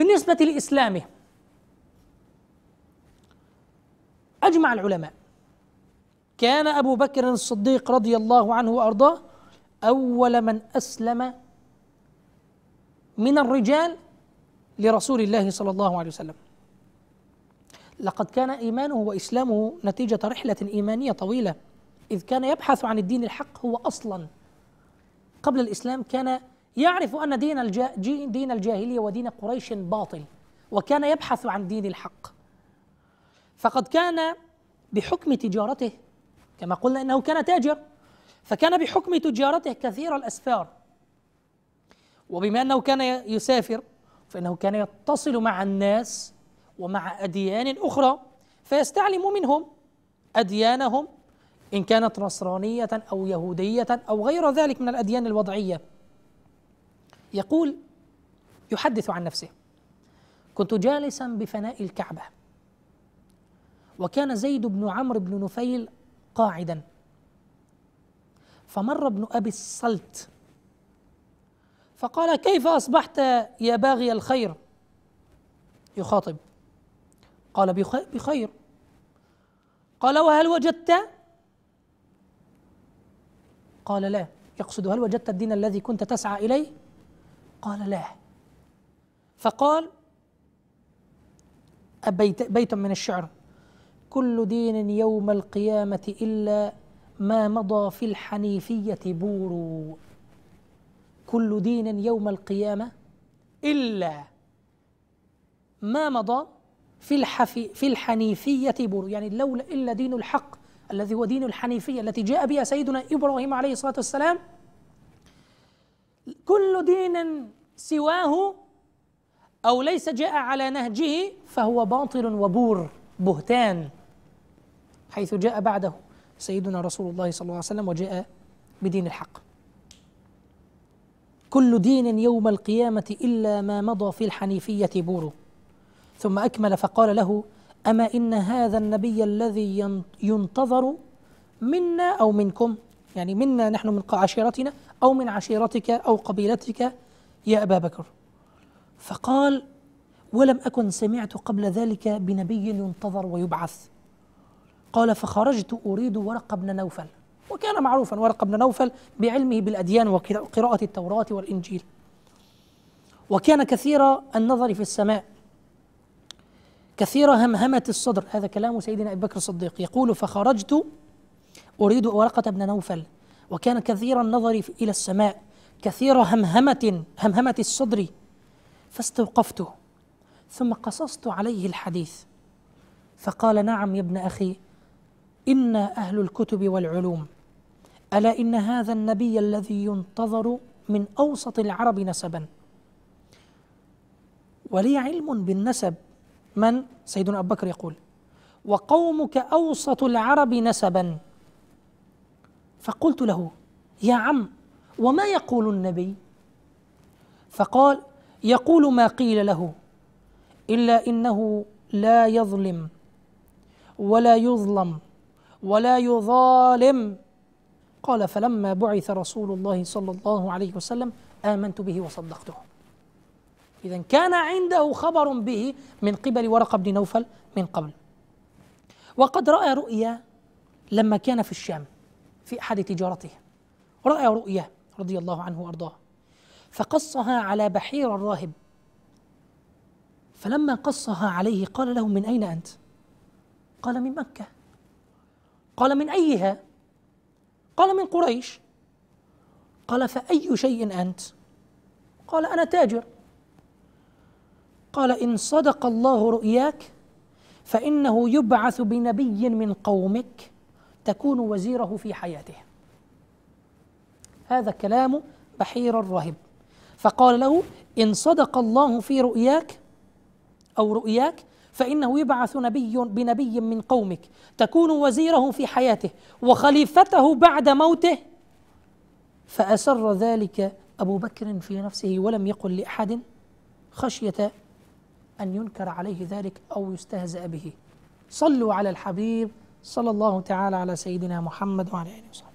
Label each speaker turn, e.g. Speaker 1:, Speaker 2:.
Speaker 1: بالنسبة لإسلامه أجمع العلماء كان أبو بكر الصديق رضي الله عنه وأرضاه أول من أسلم من الرجال لرسول الله صلى الله عليه وسلم. لقد كان إيمانه وإسلامه نتيجة رحلة إيمانية طويلة، إذ كان يبحث عن الدين الحق. هو أصلا قبل الإسلام كان يعرف أن دين الجاهلية ودين قريش باطل، وكان يبحث عن دين الحق. فقد كان بحكم تجارته، كما قلنا إنه كان تاجر، فكان بحكم تجارته كثير الأسفار، وبما أنه كان يسافر فإنه كان يتصل مع الناس ومع أديان أخرى، فيستعلم منهم أديانهم إن كانت نصرانية أو يهودية أو غير ذلك من الأديان الوضعية. يقول يحدث عن نفسه: كنت جالسا بفناء الكعبة، وكان زيد بن عمرو بن نفيل قاعدا، فمر ابن أبي الصلت فقال: كيف أصبحت يا باغي الخير؟ يخاطب. قال: بخير. قال: وهل وجدت؟ قال: لا. يقصد: هل وجدت الدين الذي كنت تسعى إليه؟ قال: لا. فقال بيت من الشعر: كل دين يوم القيامة إلا ما مضى في الحنيفية بور. كل دين يوم القيامة إلا ما مضى في الحنيفية بور، يعني لولا إلا دين الحق الذي هو دين الحنيفية التي جاء بها سيدنا إبراهيم عليه الصلاة والسلام، كل دين سواه أو ليس جاء على نهجه فهو باطل وبور، بهتان، حيث جاء بعده سيدنا رسول الله صلى الله عليه وسلم وجاء بدين الحق. كل دين يوم القيامة إلا ما مضى في الحنيفية بور. ثم أكمل فقال له: أما إن هذا النبي الذي ينتظر منا أو منكم، يعني منا نحن من عشيرتنا أو من عشيرتك أو قبيلتك يا أبا بكر. فقال: ولم أكن سمعت قبل ذلك بنبي ينتظر ويبعث. قال: فخرجت أريد ورقة بن نوفل، وكان معروفا ورقة بن نوفل بعلمه بالأديان وقراءة التوراة والإنجيل، وكان كثير النظر في السماء، كثير همهمة الصدر. هذا كلام سيدنا أبي بكر الصديق، يقول: فخرجت أريد ورقة بن نوفل، وكان كثير النظر إلى السماء، كثير همهمة الصدر، فاستوقفته ثم قصصت عليه الحديث، فقال: نعم يا ابن أخي، إنا أهل الكتب والعلوم، ألا إن هذا النبي الذي ينتظر من أوسط العرب نسبا. ولي علم بالنسب. من؟ سيدنا أبو بكر يقول: وقومك أوسط العرب نسبا. فقلت له: يا عم، وما يقول النبي؟ فقال: يقول ما قيل له، إلا إنه لا يظلم ولا يظلم ولا يظالم. قال: فلما بعث رسول الله صلى الله عليه وسلم آمنت به وصدقته. إذن كان عنده خبر به من قبل ورقة بن نوفل من قبل. وقد رأى رؤيا لما كان في الشام في أحد تجارته، رأى رؤيا رضي الله عنه وأرضاه، فقصها على بحير الراهب. فلما قصها عليه قال له: من أين أنت؟ قال: من مكة. قال: من أيها؟ قال: من قريش. قال: فأي شيء أنت؟ قال: أنا تاجر. قال: إن صدق الله رؤياك فإنه يبعث بنبي من قومك تكون وزيره في حياته. هذا كلام بحير الراهب. فقال له: إن صدق الله في رؤياك أو رؤياك فإنه يبعث بنبي من قومك تكون وزيره في حياته وخليفته بعد موته. فأسر ذلك أبو بكر في نفسه ولم يقل لأحد، خشية أن ينكر عليه ذلك أو يستهزأ به. صلوا على الحبيب صلى الله تعالى على سيدنا محمد وعلى آله وصحبه.